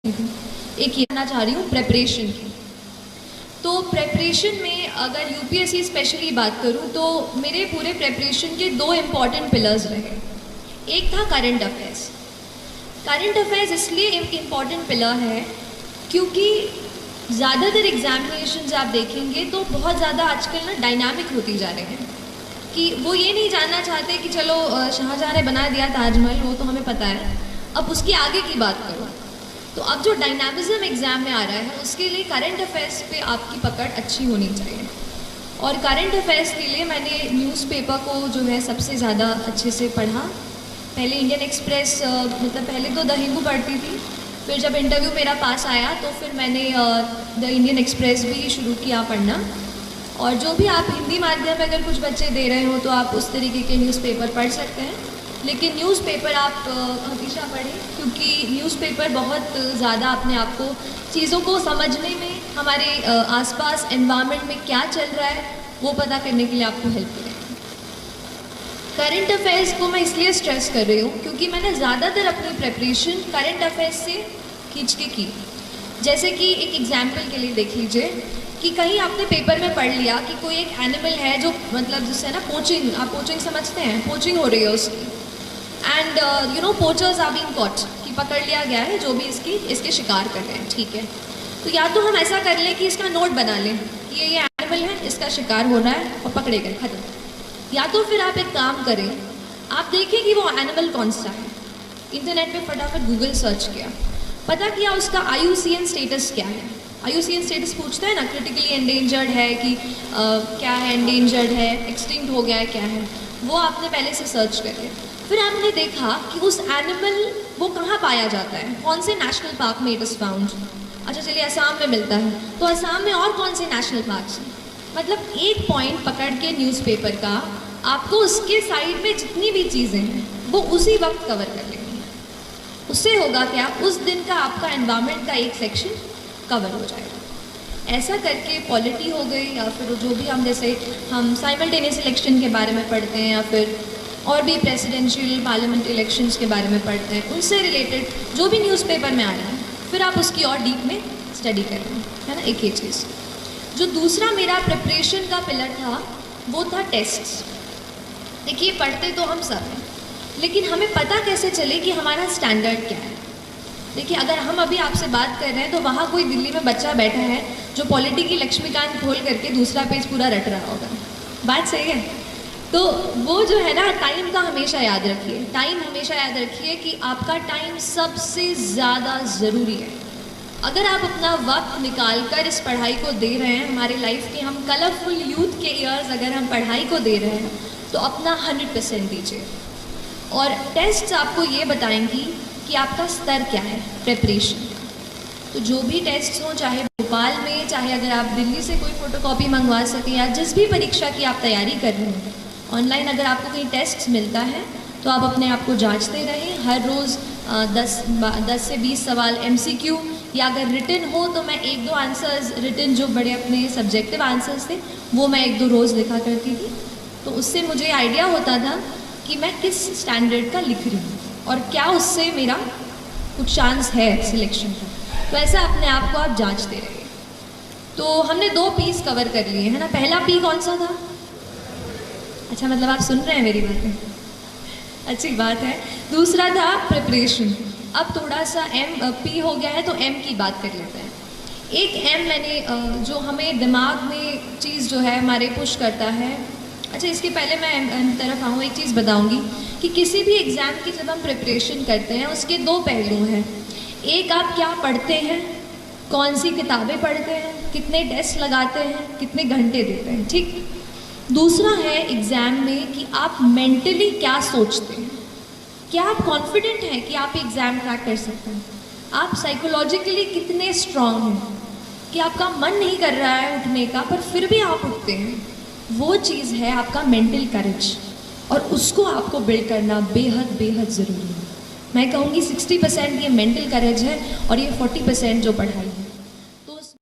एक ये कहना चाह रही हूँ प्रेपरेशन की। तो प्रेपरेशन में अगर यूपीएससी स्पेशली बात करूँ तो मेरे पूरे प्रेपरेशन के दो इम्पॉर्टेंट पिलर्स रहे। एक था करंट अफेयर्स। करंट अफेयर्स इसलिए एक इम्पॉर्टेंट पिलर है क्योंकि ज़्यादातर एग्जामिनेशंस आप देखेंगे तो बहुत ज़्यादा आजकल ना डायनामिक होती जा रहे हैं कि वो ये नहीं जानना चाहते कि चलो शाहजहाँ ने बना दिया ताजमहल, वो तो हमें पता है, अब उसकी आगे की बात करो। तो अब जो डायनामिज्म एग्ज़ाम में आ रहा है उसके लिए करंट अफेयर्स पे आपकी पकड़ अच्छी होनी चाहिए। और करंट अफेयर्स के लिए मैंने न्यूज़पेपर को जो है सबसे ज़्यादा अच्छे से पढ़ा। पहले इंडियन एक्सप्रेस मतलब पहले तो द हिंदू पढ़ती थी, फिर जब इंटरव्यू मेरा पास आया तो फिर मैंने द इंडियन एक्सप्रेस भी शुरू किया पढ़ना। और जो भी आप हिंदी माध्यम में अगर कुछ बच्चे दे रहे हो तो आप उस तरीके के न्यूज़पेपर पढ़ सकते हैं, लेकिन न्यूज़पेपर आप हमेशा पढ़ें क्योंकि न्यूज़पेपर बहुत ज़्यादा अपने आप को चीज़ों को समझने में, हमारे आसपास एनवायरनमेंट में क्या चल रहा है वो पता करने के लिए आपको हेल्प करेगा। करंट अफेयर्स को मैं इसलिए स्ट्रेस कर रही हूँ क्योंकि मैंने ज़्यादातर अपनी प्रेपरेशन करंट अफेयर्स से खींच के की। जैसे कि एक एग्जाम्पल के लिए देख लीजिए कि कहीं आपने पेपर में पढ़ लिया कि कोई एक एनिमल है जो मतलब जिससे ना पोचिंग, आप पोचिंग समझते हैं, पोचिंग हो रही है उसकी, and you know poachers are being caught, कि पकड़ लिया गया है जो भी इसके शिकार कर रहे हैं, ठीक है। तो या तो हम ऐसा कर लें कि इसका नोट बना लें कि ये एनिमल है, इसका शिकार हो रहा है और पकड़े गए, खत्म। या तो फिर आप एक काम करें, आप देखें कि वो एनिमल कौन सा है, इंटरनेट पे फटाफट गूगल सर्च किया, पता किया उसका IUCN स्टेटस क्या है। IUCN स्टेटस पूछता है ना, क्रिटिकली एंडेंजर्ड है कि क्या है, एंडेंजर्ड है, एक्सटिंक्ट हो गया है, क्या है, वो आपने पहले से सर्च कर लिया। फिर आपने देखा कि उस एनिमल वो कहाँ पाया जाता है, कौन से नेशनल पार्क में इट इज़ फाउंड। अच्छा चलिए असम में मिलता है, तो असम में और कौन से नेशनल पार्क्स हैं। मतलब एक पॉइंट पकड़ के न्यूज़पेपर का आपको उसके साइड में जितनी भी चीज़ें हैं वो उसी वक्त कवर कर लेंगे। उससे होगा क्या, उस दिन का आपका एनवायरनमेंट का एक सेक्शन कवर हो जाएगा। ऐसा करके पॉलिटी हो गई या फिर जो भी हम जैसे हम साइमल्टेनियस इलेक्शन के बारे में पढ़ते हैं या फिर और भी प्रेसिडेंशियल पार्लियामेंट इलेक्शंस के बारे में पढ़ते हैं, उनसे रिलेटेड जो भी न्यूज़पेपर में आ रहा है फिर आप उसकी और डीप में स्टडी करें, है ना। एक ही चीज़। जो दूसरा मेरा प्रिपरेशन का पिलर था वो था टेस्ट्स। देखिए पढ़ते तो हम सब हैं, लेकिन हमें पता कैसे चले कि हमारा स्टैंडर्ड क्या है। देखिए अगर हम अभी आपसे बात कर रहे हैं तो वहाँ कोई दिल्ली में बच्चा बैठा है जो पॉलिटी की लक्ष्मीकांत खोल करके दूसरा पेज पूरा रट रहा होगा, बात सही है। तो वो जो है ना, टाइम का हमेशा याद रखिए, टाइम हमेशा याद रखिए कि आपका टाइम सबसे ज़्यादा ज़रूरी है। अगर आप अपना वक्त निकाल कर इस पढ़ाई को दे रहे हैं, हमारे लाइफ के हम कलरफुल यूथ के ईयर्स अगर हम पढ़ाई को दे रहे हैं तो अपना 100% दीजिए। और टेस्ट्स आपको ये बताएंगी कि आपका स्तर क्या है प्रेपरेशन का। तो जो भी टेस्ट्स हों, चाहे भोपाल में, चाहे अगर आप दिल्ली से कोई फ़ोटोकॉपी मंगवा सकें या जिस भी परीक्षा की आप तैयारी कर रहे हैं, ऑनलाइन अगर आपको कहीं टेस्ट मिलता है तो आप अपने आप को जांचते रहें। हर रोज़ 10 से 20 सवाल MCQ, या अगर रिटन हो तो मैं 1-2 आंसर्स रिटन जो बड़े अपने सब्जेक्टिव आंसर्स थे वो मैं 1-2 रोज़ लिखा करती थी। तो उससे मुझे आइडिया होता था कि मैं किस स्टैंडर्ड का लिख रही हूँ और क्या उससे मेरा कुछ चांस है सिलेक्शन का। तो ऐसा अपने आप को आप जांचते रहिए। तो हमने 2 पीस कवर कर लिए, है ना। पहला पी कौन सा था? अच्छा मतलब आप सुन रहे हैं मेरी बातें, अच्छी बात है। दूसरा था प्रिपरेशन। अब थोड़ा सा P हो गया है तो M की बात कर लेते हैं। एक M मैंने जो हमें दिमाग में चीज़ जो है हमारे पुश करता है। अच्छा इसके पहले मैं तरफ आऊँ, एक चीज़ बताऊँगी कि किसी भी एग्ज़ाम की जब हम प्रिपरेशन करते हैं उसके 2 पहलू हैं। एक, आप क्या पढ़ते हैं, कौन सी किताबें पढ़ते हैं, कितने टेस्ट लगाते हैं, कितने घंटे देते हैं, ठीक। दूसरा है एग्ज़ाम में कि आप मेंटली क्या सोचते हैं, क्या आप कॉन्फिडेंट हैं कि आप एग्ज़ाम क्रैक कर सकते हैं, आप साइकोलॉजिकली कितने स्ट्रांग हैं कि आपका मन नहीं कर रहा है उठने का पर फिर भी आप उठते हैं। वो चीज़ है आपका मेंटल करेज, और उसको आपको बिल्ड करना बेहद बेहद ज़रूरी है। मैं कहूँगी 60% ये मेंटल करेज है और ये 40% जो पढ़ाई है।